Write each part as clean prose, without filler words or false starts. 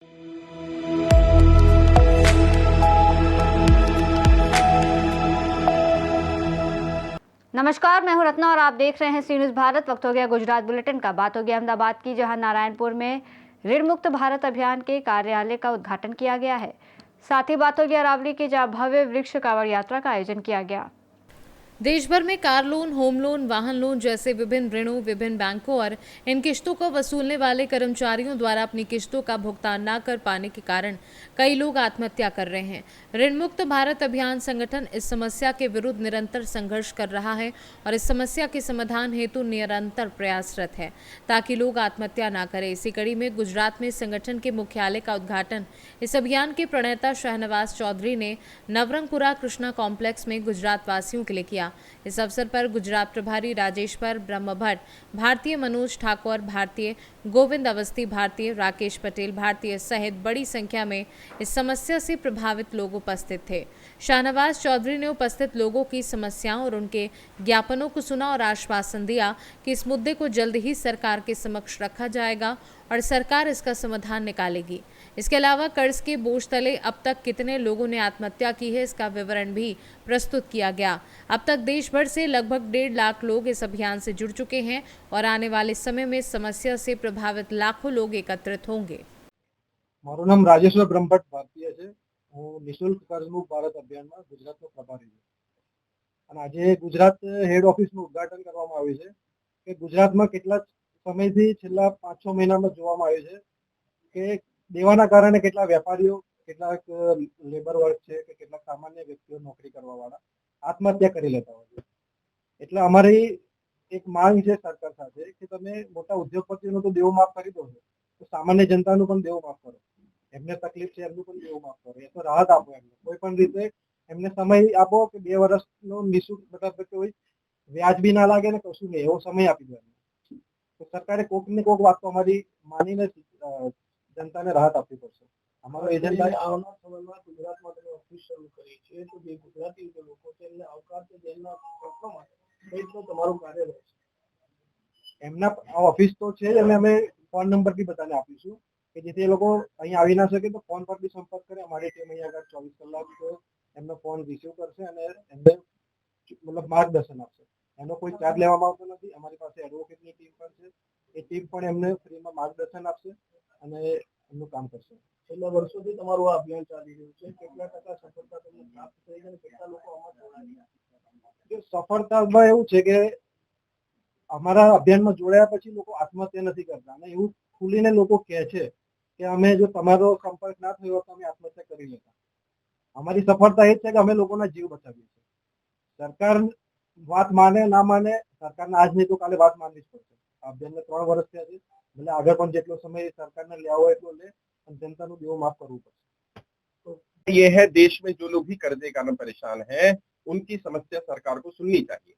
नमस्कार, मैं हूं रत्ना और आप देख रहे हैं सी न्यूज़ भारत। वक्त हो गया गुजरात बुलेटिन का। बात होगी अहमदाबाद की, जहां नारायणपुर में ऋण मुक्त भारत अभियान के कार्यालय का उद्घाटन किया गया है। साथ ही बात होगी अरावली की, जहां भव्य वृक्ष कांवड़ यात्रा का आयोजन किया गया। देश भर में कार लोन, होम लोन, वाहन लोन जैसे विभिन्न ऋणों विभिन्न बैंकों और इन किश्तों को वसूलने वाले कर्मचारियों द्वारा अपनी किश्तों का भुगतान न कर पाने के कारण कई लोग आत्महत्या कर रहे हैं। ऋण मुक्त भारत अभियान संगठन इस समस्या के विरुद्ध निरंतर संघर्ष कर रहा है और इस समस्या के समाधान हेतु निरंतर प्रयासरत है ताकि लोग आत्महत्या न करें। इसी कड़ी में गुजरात में संगठन के मुख्यालय का उद्घाटन इस अभियान के प्रणेता शाहनवाज चौधरी ने नवरंगपुरा कृष्णा कॉम्प्लेक्स में गुजरात वासियों के लिए किया। इस अवसर पर गुजरात प्रभारी राजेश्वर ब्रह्मभट्ट, भारतीय मनोज ठाकुर, भारतीय गोविंद अवस्थी, भारतीय राकेश पटेल, भारतीय सहित बड़ी संख्या में इस समस्या से प्रभावित लोग उपस्थित थे। शाहनवाज चौधरी ने उपस्थित लोगों की समस्याओं और उनके ज्ञापनों को सुना और आश्वासन दिया कि इस मुद्दे को जल्द ही सरकार के समक्ष रखा जाएगा और सरकार इसका समाधान निकालेगी। इसके अलावा कर्ज के बोझ तले अब तक कितने लोगों ने आत्महत्या की है, इसका विवरण भी प्रस्तुत किया गया। अब तक देश भर से लगभग 1.5 लाख लोग इस अभियान से जुड़ चुके हैं और आने वाले समय में इस समस्या से प्रभावित लाखों लोग एकत्रित होंगे। मारू नाम राजेश्वर ब्रह्मभट्ट भारतीय है। हूँ निःशुल्क कर्जमुक्त भारत अभियान में गुजरात में प्रभारी छुं। आज गुजरात हेड ऑफिस में उद्घाटन करवामां आव्युं छे कि गुजरात में केटला समयथी छेल्ला 5-6 महीना में जोवामां आव्युं छे कि देवाना कारणे केटला वेपारीओ, केटलाक लेबर वर्क छे के केटलाक सामान्य व्यक्तिओ नौकरी करवावाळा आत्महत्या करी लेता होय छे। એટલે અમારી એક માંગ છે સરકાર સાથે કે તમે મોટા ઉદ્યોગપતિઓનો તો દેવો માફ કરી દો છો, તો સામાન્ય જનતાનું પણ દેવો માફ કરો। એમને તકલીફ છે એમનું પણ દેવો માફ કરો, એ તો રાહત આપો એમને, કોઈ પણ રીતે એમને સમય આપો કે 2 વર્ષનો નિઃશુલ્ક મતલબ કે કોઈ વ્યાજ બી ના લાગે ને કશું નહીં, એવો સમય આપી દો એમને। તો સરકારે કોક ને કોક વાત તો અમારી માનીને જનતાને રાહત આપવી પડશે। અમારો એજન્ડા આવનાર સમયમાં ગુજરાતમાં તમે ઓફિસ શરૂ કરી છે, તો જે ગુજરાતી લોકો છે એમને આવકાર છે જેમના પ્રશ્નો માટે કઈ રીતનું તમારું કાર્ય રહેશે? એમના ઓફિસ તો છે જ, અને અમે ફોન નંબર બી બધાને આપીશું કે જેથી એ લોકો અહીં આવી ના શકે તો ફોન પર બી સંપર્ક કરે। અમારી ટીમ અહીં આગળ 24 કલાક એમનો ફોન રિસીવ કરશે અને એમને મતલબ માર્ગદર્શન આપશે। એનો કોઈ ચાર્જ લેવામાં આવતો નથી। અમારી પાસે એડવોકેટની ટીમ પણ છે, એ ટીમ પણ એમને ફ્રીમાં માર્ગદર્શન આપશે અને એમનું કામ કરશે। છેલ્લા વર્ષોથી તમારું આ અભિયાન ચાલી રહ્યું છે, કેટલા ટકા સફળતા તમને પ્રાપ્ત થઈ છે અને કેટલા લોકો આમાં જોડાયા? સફળતામાં એવું છે કે અમારા અભિયાનમાં જોડાયા પછી લોકો આત્મહત્યા નથી કરતા અને એવું ખુલીને લોકો કહે છે કે અમે જો તમારો સંપર્ક ના થયો તો અમે આત્મહત્યા કરી લેતા। અમારી સફળતા એ છે કે અમે લોકોના જીવ બચાવીએ છીએ। સરકાર વાત માને ના માને, સરકારને આજ નહીં તો કાલે વાત માનવી જ પડશે। અભિયાનને 3 વર્ષ થયા છે, એટલે આગળ પણ જેટલો સમય સરકારને લેવો હોય એટલો લે અને જનતાનું દેવું માફ કરવું પડશે। ये है, देश में जो लोग भी कर्जे के कारण परेशान हैं उनकी समस्या सरकार को सुननी चाहिए।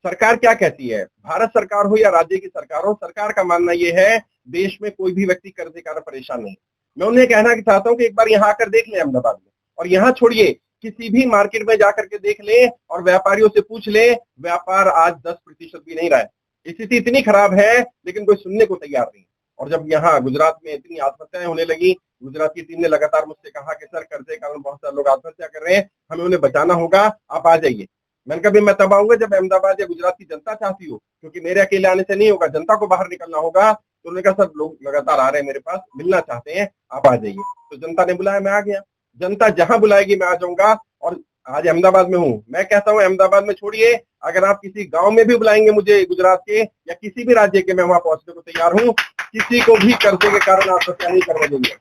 सरकार क्या कहती है, भारत सरकार हो या राज्य की सरकार हो, सरकार का मानना ये है देश में कोई भी व्यक्ति कर्जे के कारण परेशान नहीं। मैं उन्हें कहना चाहता हूं कि एक बार यहाँ आकर देख लें अहमदाबाद में, और यहाँ छोड़िए किसी भी मार्केट में जाकर के देख लें और व्यापारियों से पूछ लें, व्यापार आज 10% भी नहीं रहा है। स्थिति इतनी खराब है लेकिन कोई सुनने को तैयार नहीं। और जब यहाँ गुजरात में इतनी आत्महत्याएं होने लगी, गुजरात की टीम ने लगातार मुझसे कहा कि सर कर्जे के कारण बहुत सारे लोग आत्महत्या कर रहे हैं, हमें उन्हें बचाना होगा, आप आ जाइए। मैंने कहा मैं तब आऊंगा जब अहमदाबाद या गुजरात की जनता चाहती हो, क्योंकि मेरे अकेले आने से नहीं होगा, जनता को बाहर निकलना होगा। तो उन्होंने कहा सर लोग लगातार आ रहे हैं मेरे पास, मिलना चाहते हैं, आप आ जाइए। तो जनता ने बुलाया, मैं आ गया। जनता जहां बुलाएगी मैं आ जाऊंगा। और आज अहमदाबाद में हूँ। मैं कहता हूँ अहमदाबाद में छोड़िए, अगर आप किसी गांव में भी बुलाएंगे मुझे गुजरात के या किसी भी राज्य के, मैं वहां पहुंचने को तैयार हूँ। किसी को भी कर्जे के कारण आत्महत्या नहीं करने देंगे।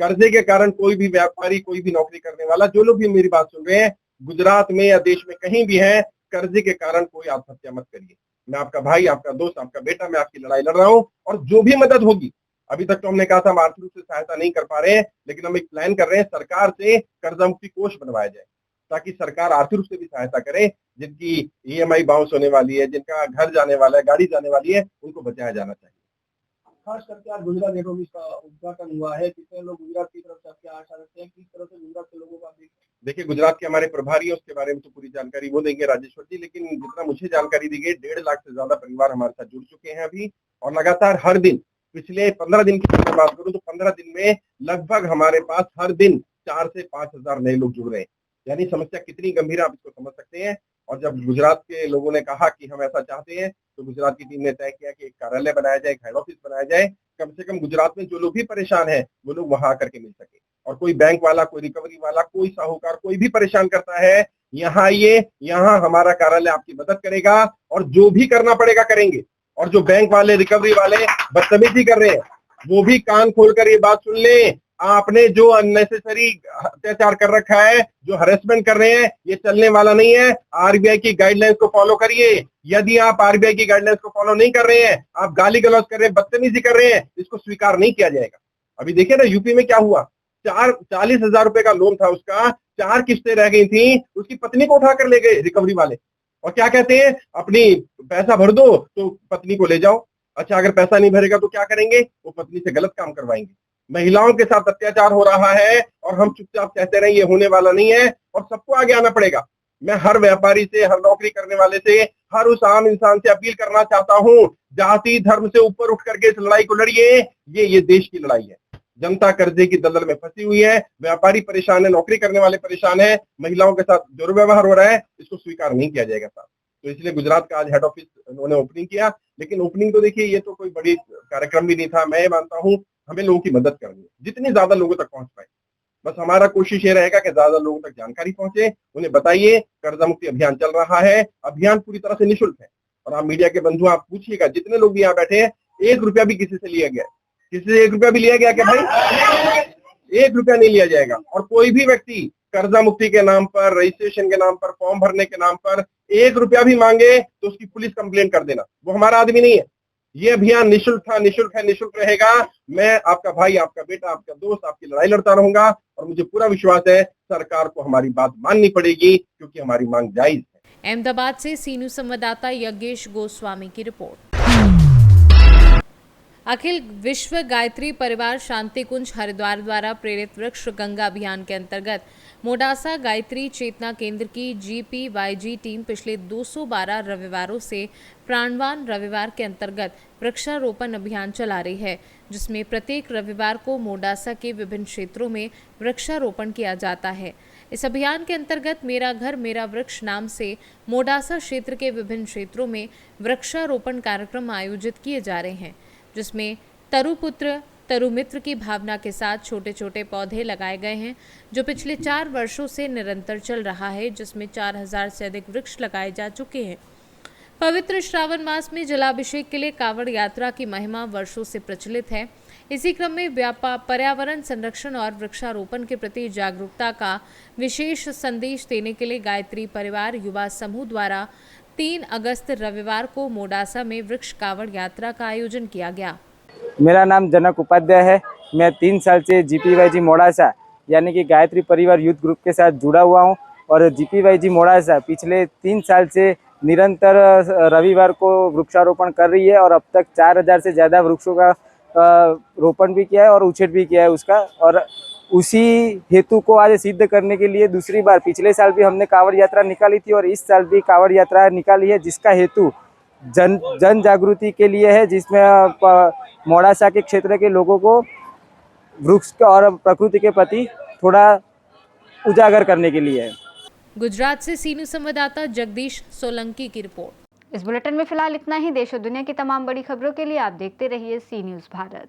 कर्जे के कारण कोई भी व्यापारी, कोई भी नौकरी करने वाला, जो लोग भी मेरी बात सुन रहे हैं, गुजरात में या देश में कहीं भी है, कर्जे के कारण कोई आत्महत्या मत करिए। मैं आपका भाई, आपका दोस्त, आपका बेटा, मैं आपकी लड़ाई लड़ रहा हूँ। और जो भी मदद होगी, अभी तक तो हमने कहा था हम आर्थिक रूप से सहायता नहीं कर पा रहे हैं, लेकिन हम एक प्लान कर रहे हैं, सरकार से कर्जा मुक्ति कोष बनवाया जाए ताकि सरकार आर्थिक रूप से भी सहायता करे। जिनकी ईएमआई बाउंस होने वाली है, जिनका घर जाने वाला है, गाड़ी जाने वाली है, उनको बचाया जाना चाहिए। खास करके आज गुजरात हेड ऑफिस का उद्घाटन हुआ है, कितने लोग गुजरात की तरफ से आपकी आशा रखते हैं, किस तरह से गुजरात के लोगों का देखिए, गुजरात के हमारे प्रभारी है, उसके बारे में तो पूरी जानकारी वो देंगे राजेश्वर जी, लेकिन जितना मुझे जानकारी दी गई 1.5 लाख से ज्यादा परिवार हमारे साथ जुड़ चुके हैं अभी, और लगातार हर दिन पिछले 15 दिन की मैं बात करूं तो 15 दिन में लगभग हमारे पास हर दिन 4 से 5 हजार नए लोग जुड़ रहे हैं। यानी समस्या कितनी गंभीर है आप इसको समझ सकते हैं। और जब गुजरात के लोगों ने कहा कि हम ऐसा चाहते हैं तो गुजरात की टीम ने तय किया कि एक कार्यालय बनाया जाए, एक हेड ऑफिस बनाया जाए, कम से कम गुजरात में जो लोग भी परेशान है वो लोग वहां आकर के मिल सके। और कोई बैंक वाला, कोई रिकवरी वाला, कोई साहूकार, कोई भी परेशान करता है, यहाँ आइए, यहाँ हमारा कार्यालय आपकी मदद करेगा और जो भी करना पड़ेगा करेंगे। और जो बैंक वाले, रिकवरी वाले बदतमीजी कर रहे हैं वो भी कान खोलकर ये बात सुन लें, आपने जो अननेसेसरी अत्याचार कर रखा है, जो हरेसमेंट कर रहे हैं, ये चलने वाला नहीं है। आरबीआई की गाइडलाइंस को फॉलो करिए। यदि आप आरबीआई की गाइडलाइंस को फॉलो नहीं कर रहे हैं, आप गाली गलौज कर रहे हैं, बदतमीजी कर रहे हैं, इसको स्वीकार नहीं किया जाएगा। अभी देखिए ना यूपी में क्या हुआ, 40,000 रुपए का लोन था उसका, 4 किस्तें रह गई थी, उसकी पत्नी को उठाकर ले गए रिकवरी वाले। और क्या कहते हैं, अपनी पैसा भर दो तो पत्नी को ले जाओ। अच्छा, अगर पैसा नहीं भरेगा तो क्या करेंगे, वो पत्नी से गलत काम करवाएंगे। महिलाओं के साथ अत्याचार हो रहा है और हम चुपचाप कहते रहे ये होने वाला नहीं है और सबको आगे आना पड़ेगा। मैं हर व्यापारी से, हर नौकरी करने वाले से, हर उस आम इंसान से अपील करना चाहता हूं, जाति धर्म से ऊपर उठ करके इस लड़ाई को लड़िए। ये देश की लड़ाई है। जनता कर्जे की दलदल में फंसी हुई है, व्यापारी परेशान है, नौकरी करने वाले परेशान है, महिलाओं के साथ दुर्व्यवहार हो रहा है, इसको स्वीकार नहीं किया जाएगा साहब। तो इसलिए गुजरात का आज हेड ऑफिस उन्होंने ओपनिंग किया। लेकिन ओपनिंग तो देखिए ये तो कोई बड़ी कार्यक्रम भी नहीं था। मैं ये मानता हूँ हमें लोगों की मदद करनी है, जितनी ज्यादा लोगों तक पहुंच पाए। बस हमारा कोशिश ये रहेगा कि ज्यादा लोगों तक जानकारी पहुंचे, उन्हें बताइए कर्जा मुक्ति अभियान चल रहा है। अभियान पूरी तरह से निःशुल्क है। और आप मीडिया के बंधु आप पूछिएगा, जितने लोग भी यहाँ बैठे हैं, 1 रुपया भी किसी से लिया गया, किसी से 1 रुपया भी लिया गया क्या भाई? 1 रुपया नहीं लिया जाएगा। और कोई भी व्यक्ति कर्जा मुक्ति के नाम पर, रजिस्ट्रेशन के नाम पर, फॉर्म भरने के नाम पर 1 रुपया भी मांगे तो उसकी पुलिस कंप्लेंट कर देना, वो हमारा आदमी नहीं है। ये अभियान निःशुल्क था, निःशुल्क है, निःशुल्क रहेगा। मैं आपका भाई, आपका बेटा, आपका दोस्त आपकी लड़ाई लड़ता रहूंगा और मुझे पूरा विश्वास है सरकार को हमारी बात माननी पड़ेगी क्योंकि हमारी मांग जायज है। अहमदाबाद से सी न्यूज संवाददाता यज्ञेश गोस्वामी की रिपोर्ट। अखिल विश्व गायत्री परिवार शांति कुंज हरिद्वार द्वारा प्रेरित वृक्ष गंगा अभियान के अंतर्गत मोडासा गायत्री चेतना केंद्र की GPYG टीम पिछले 212 रविवारों से प्राणवान रविवार के अंतर्गत वृक्षारोपण अभियान चला रही है, जिसमें प्रत्येक रविवार को मोडासा के विभिन्न क्षेत्रों में वृक्षारोपण किया जाता है। इस अभियान के अंतर्गत मेरा घर मेरा वृक्ष नाम से मोडासा क्षेत्र के विभिन्न क्षेत्रों में वृक्षारोपण कार्यक्रम आयोजित किए जा रहे हैं, जिसमें तरुपुत्र तरुमित्र की भावना के साथ छोटे छोटे पौधे लगाए गए हैं, जो पिछले 4 वर्षों से निरंतर चल रहा है, जिसमें 4000 से अधिक वृक्ष लगाए जा चुके हैं। पवित्र श्रावण मास में जलाभिषेक के लिए कावड़ यात्रा की महिमा वर्षों से प्रचलित है। इसी क्रम में पर्यावरण संरक्षण और वृक्षारोपण के प्रति जागरूकता का विशेष संदेश देने के लिए गायत्री परिवार युवा समूह द्वारा 3 अगस्त रविवार को मोडासा में वृक्ष कावड़ यात्रा का आयोजन किया गया। मेरा नाम जनक उपाध्याय है। मैं 3 साल से GPYG मोडासा यानी कि गायत्री परिवार यूथ ग्रुप के साथ जुड़ा हुआ हूं और GPYG मोडासा पिछले 3 साल से निरंतर रविवार को वृक्षारोपण कर रही है और अब तक 4000 से ज़्यादा वृक्षों का रोपण भी किया है और उछेर भी किया है उसका। और उसी हेतु को आज सिद्ध करने के लिए दूसरी बार, पिछले साल भी हमने कावड़ यात्रा निकाली थी और इस साल भी कावड़ यात्रा निकाली है, जिसका हेतु जन जागृति के लिए है, जिसमें मोडासा के क्षेत्र के लोगों को वृक्ष और प्रकृति के प्रति थोड़ा उजागर करने के लिए है। गुजरात से सी न्यूज संवाददाता जगदीश सोलंकी की रिपोर्ट। इस बुलेटिन में फिलहाल इतना ही। देश और दुनिया की तमाम बड़ी खबरों के लिए आप देखते रहिए सी न्यूज भारत।